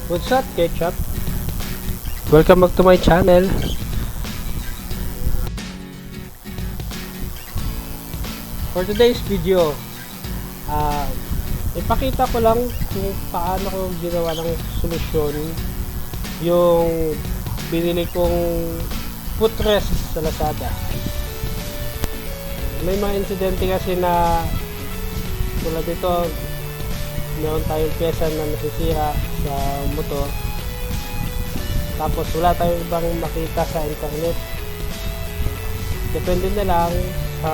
What's up, Ketchup? Welcome back to my channel. For today's video, ipakita ko lang kung paano ko ginawa ng solusyon yung binili kong footrest sa Lazada. May mga insidente kasi na tulad dito, meron tayong pyesa na nasisira sa motor, tapos wala tayong ibang makita sa internet. Depende na lang sa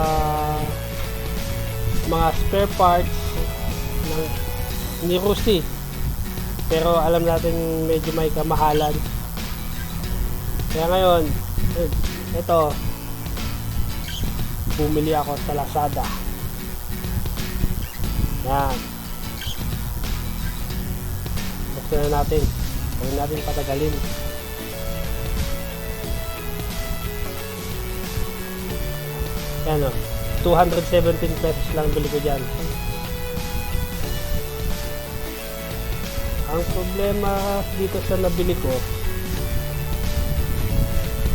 mga spare parts ni Rusty, pero alam natin medyo may kamahalan. Kaya ngayon, ito, bumili ako sa Lazada. Yan, buksan na natin, huwag natin patagalin. Yan o, 217 pesos lang bili ko dyan. Ang problema dito sa nabili ko,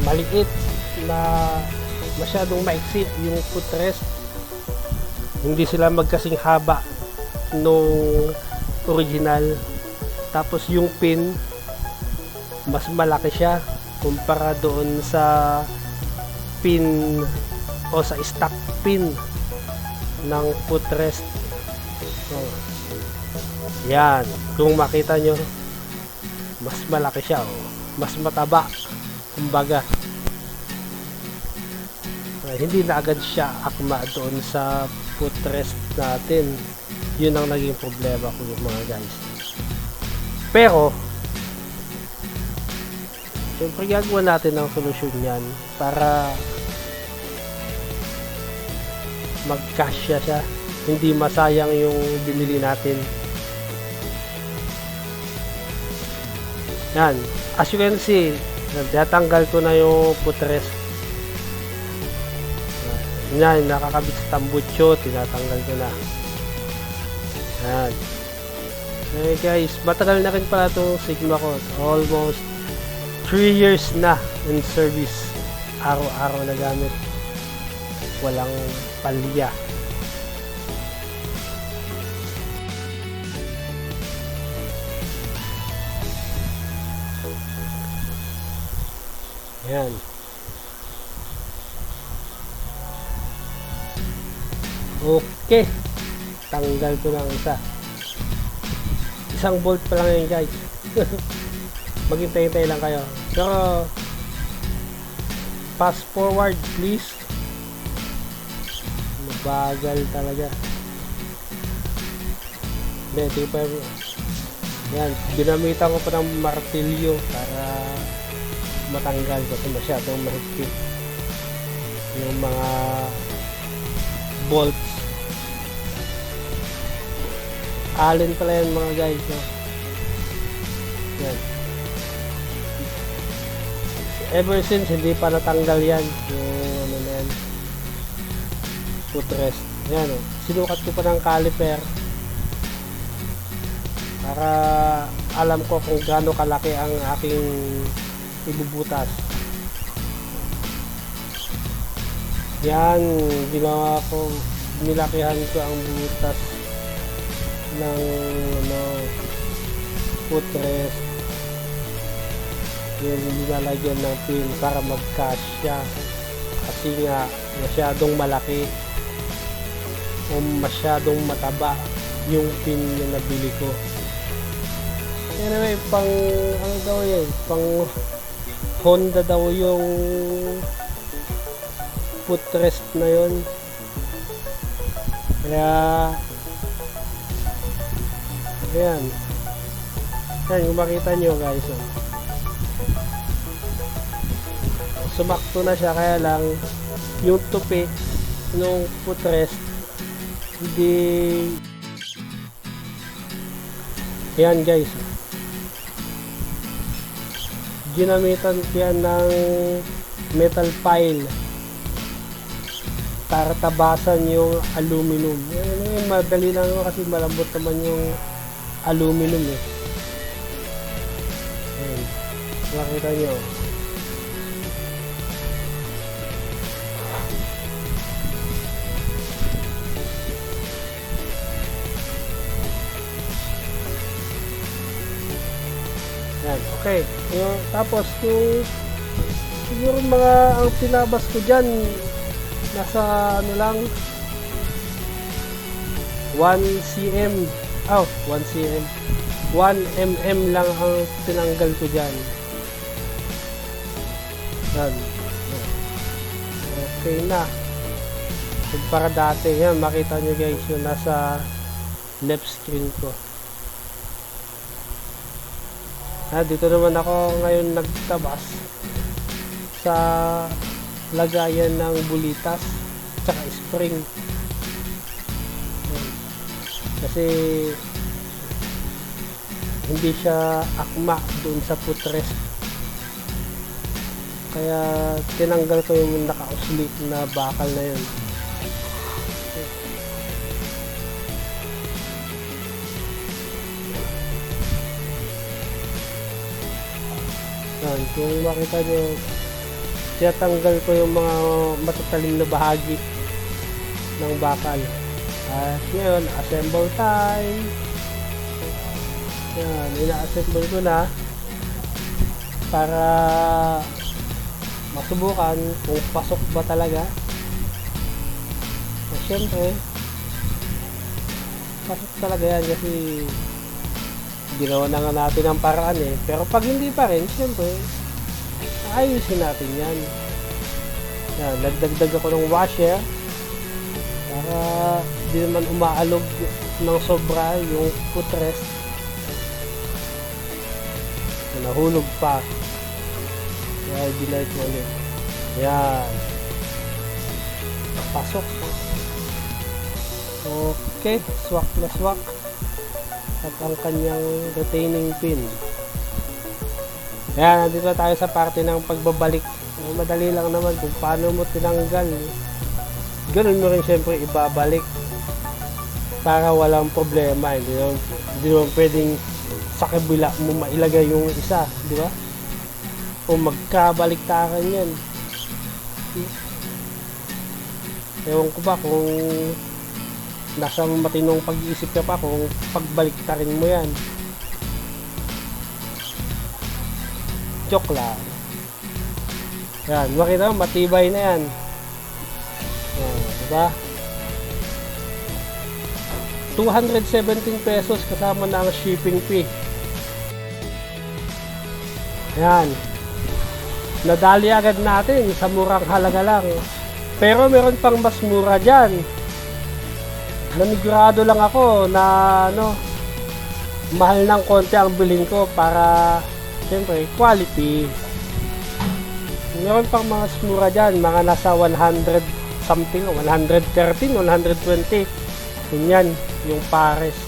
maliit na, masyadong maiksi yung footrest. Hindi sila magkasing haba nung original. Tapos yung pin, mas malaki siya kumpara doon sa pin o sa stock pin ng footrest. So, yan, kung makita nyo, mas malaki siya, mas mataba, kumbaga. Hindi na agad siya akma doon sa footrest natin. Yun ang naging problema ko, yung mga guys. Pero siyempre gagawa natin ng solusyon yan para magkasya siya, hindi masayang yung binili natin. Yan, as you can see, natanggal ko na yung footrest. Yan, nakakabit sa tambucho, tinatanggal ko na. Yan. Okay guys, matagal na rin pala itong Sigma ko. Almost 3 years na in service. Araw-araw na gamit. Walang palya. Yan. Okay. Tanggal ko ng isa. Isang bolt pa lang yan guys. Maghintay-hintay lang kayo. So, fast forward please. Mabagal talaga. Hindi pa. Yan, ginamitan ko pa ng martilyo para matanggal kasi masyadong mahigpit yung mga bolts. Allen pala yan mga guys, no? Yan. Ever since hindi pa natanggal yan yung ano na yan, footrest. Yan, oh. Sinukat ko pa ng caliper para alam ko kung gaano kalaki ang aking ibubutas. Yan, ginawa ko, nilakihan ko ang butas ng ano, footrest. Yung nilalagyan ng pin para magkasya, kasi nga masyadong malaki o masyadong mataba yung pin na nabili ko. Anyway, pang ano daw yan, pang Honda daw yung footrest na yun. Kaya ayan, ayan, kung makita nyo guys, sumakto na siya, kaya lang yung tupi ng footrest hindi. Ayan guys, ginamitan ko yan ng metal file para tabasan yung aluminum. Madali lang kasi malambot naman yung aluminum eh. Ayan. Makita nyo. Ayan. Okay. Tapos yung siguro mga ang pinabas ko dyan nasa ano lang 1 cm 1 cm 1 mm lang ang tinanggal ko dyan. Yan. Okay na. Para dati yan, makita nyo guys yung nasa left screen ko. Dito naman ako ngayon nagtabas sa lagayan ng bulitas tsaka spring. Kasi hindi siya akma doon sa footrest, kaya tinanggal ko yung naka-uslit na bakal na yun. Yan, kung makita nyo, tinatanggal ko yung mga matatalim na bahagi ng bakal. At ngayon, assemble time. Yan, ina-assemble ko na para masubukan kung pasok ba talaga. At syempre, pasok talaga yan kasi ginawa na nga natin ang paraan eh. Pero pag hindi pa rin, syempre, ayusin natin yan. Yan, nagdagdag ako ng washer para di naman umaalog ng sobra yung footrest. Nahulog pa. Kaya i-delete ko ulit. Yan. Pasok. Okay. Swak na swak. At ang kanyang retaining pin. Yan. Nandito tayo sa parte ng pagbabalik. Madali lang naman kung paano mo tinanggal. Ganun mo rin syempre ibabalik. Para walang problema. Hindi naman pwedeng sa kabila mo mailagay yung isa, di ba? O magkabaliktaran yan. Ewan ko ba kung nasa matinong pag-iisip ka pa kung pagbaliktarin mo yan. Joke lang. Yan, makita mo, matibay na yan. Diba? 217 pesos kasama na ang shipping fee. Yan. Nadali agad natin sa murang halaga lang. Pero meron pang mas mura dyan. Nanigurado lang ako na mahal ng konti ang bilhin ko para siyempre quality. Meron pang mas mura dyan. Mga nasa 100 something, 113, 120. Yan yung pares.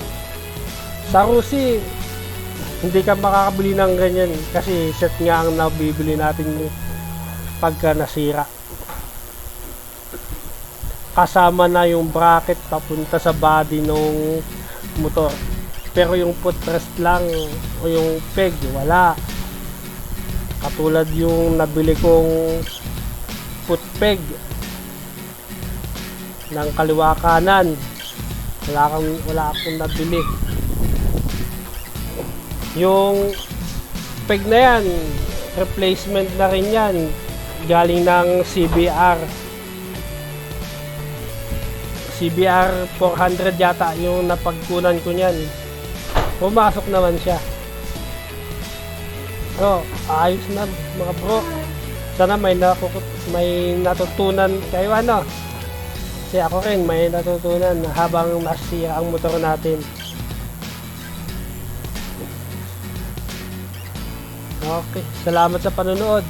Sa Rusi, hindi ka makakabili ng ganyan kasi set nga ang nabibili natin pagka nasira. Kasama na yung bracket papunta sa body ng motor. Pero yung footrest lang o yung peg, wala. Katulad yung nabili kong foot peg ng kaliwa kanan. Wala akong nabili. Yung peg na yan, replacement na rin yan. Galing ng CBR 400 yata yung napagkunan ko niyan. Pumasok naman siya. So, ayos na mga bro. Sana may natutunan kayo Kasi ako rin may natutunan habang nasira ang motor natin. Okay, salamat sa panonood.